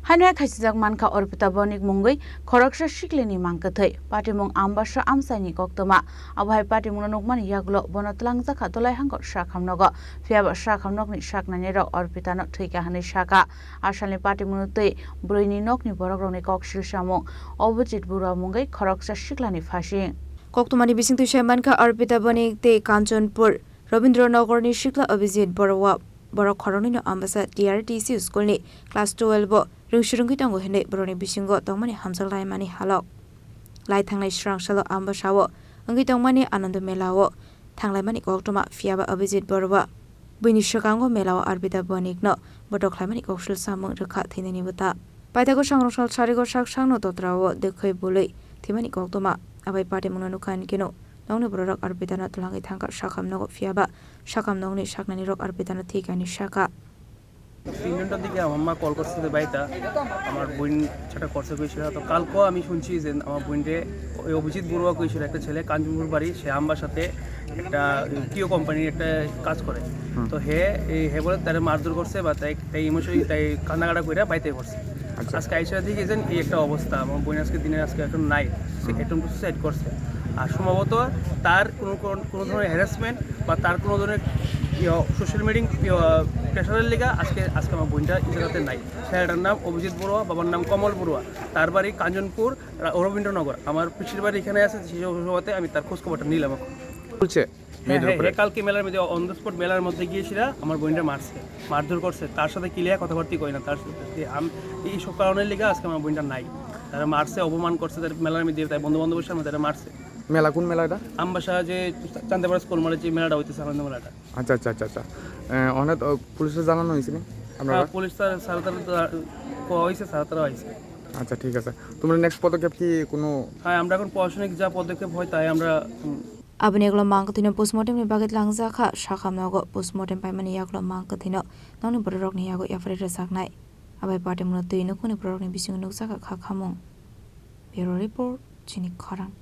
Haino Khachijak mankha Arpita Banik Mungwi Khoroksa Siklini Mangkwthwi Patimung Ambassa Amchaini Koktwma Abhai Patimungno nukmani Yakulo Bono twlangjakha Dhalai Hangkhor Sakham nogo Phiyaba sakha nokni saknainairok Arpita no thwikha hani sakha Salni Patimungno Bwrwini Nukhungni Bororok Koksilsamung Abhijit Barowa Mungwi Khoroksa Siklani Phaising Koktwmani bising tuisha mankha Arpita Banik te Kanchanpur Rabindranagarni Sikla Abhijit Barowa Bwrwini Ambassa TRTC Schoolni class 12 rungshirungki tango hende Bwrwini bisingo tongmani hamjalai mani halok lai thanglai srang salo Ambassawo angki tongmani Anando Melao thanglai mani Koktwma Phiyaba Abhijit Barowa Bwrwini Nukhungni Melao Arpita Banikno botoklai mani Koksilsamung rwkha thinani buta paitako sangrosal sarigo saksangno totrawo dekhoi buloi thimani Koktwma abai Patimungno Nukhungni kino nokni Bororok Arpita no Dhalai Hangkhor Sakham nogo Phiyaba sakha nokni saknainairok Arpita no thwikha ni sakha তিনটার দিকে আমার মা call করছে বাড়িতে আমার বোন সেটা করছে কইছিল তো কালকেও আমি শুনছি যে আমার বোনরে ওই অভিজিৎ বড়ুয়া কইছিল একটা ছেলে কাঞ্চনপুর বাড়ি সে আম্বাসাতে একটা কিও কোম্পানির একটা কাজ করে তো হে বলে তারে মারধর করছে বা তাই ইমোশনালি তাই কান্নাকাটা কইরা বাইতে করছে আজকে আইসা দিকে যেন এই একটা অবস্থা আমার বোন আজকে দিনে আজকে এখন নাই সে একদম সুসাইড করছে আর সম্ভবত তার কোনো ধরনের হ্যারাসমেন্ট বা তার কোনো ধরনের সোশ্যাল মিডিয়া প্রেশারের লেগা আজকে আমার বোনটা ইজারাতে নাই ছেলেটার নাম অভিজিৎ বড়ুয়া বাবার নাম কমল বড়ুয়া তার বাড়ি কাঞ্চনপুর রবীন্দ্রনগর আমার পিসির বাড়ি এখানে আছে সেই সভাতে আমি তার খোঁজ খবরটা নিলাম এখন বলছে কালকে মেলার মধ্যে অন দ্য স্পট মেলার মধ্যে গিয়েছিল আমার বোনটা মারধর করছে তার সাথে ক্লিয়ার কথাবার্তা করি না তার সাথে এই সব কারণের লেগে আজকে আমার বোনটা নাই তারা মারছে অপমান করছে তার মেলার মধ্যে তাই বন্ধু বান্ধবের সামনে তারা মারছে মেলা কোন মেলা এটা আম্বাসা যে চান্দাপাড়া স্কুল মানে যে মেলাটা হইতেছে আনন্দ মেলাটা আচ্ছা আচ্ছা আচ্ছা আচ্ছা অনেক পুলিশে জানানো হয়েছে না আপনারা পুলিশ সারাতারা হয়েছে সারাতারা হয়েছে আচ্ছা ঠিক আছে তোমরা নেক্সট পদক্ষেপ কি কোনো হ্যাঁ আমরা এখন প্রশাসনিক যা পদক্ষেপ হয় তাই আমরা Abani Yakulo Mangkwthwi postmortem ni baget twlangjakha Sakham nogo postmortem paimani Yakulo Mangkwthwi no nokni Bororok ni yago efrere saknai abai Patimungno Nukungni Bororok ni bisingo nukjaka Khakhamung Bureau Report Chini Khorang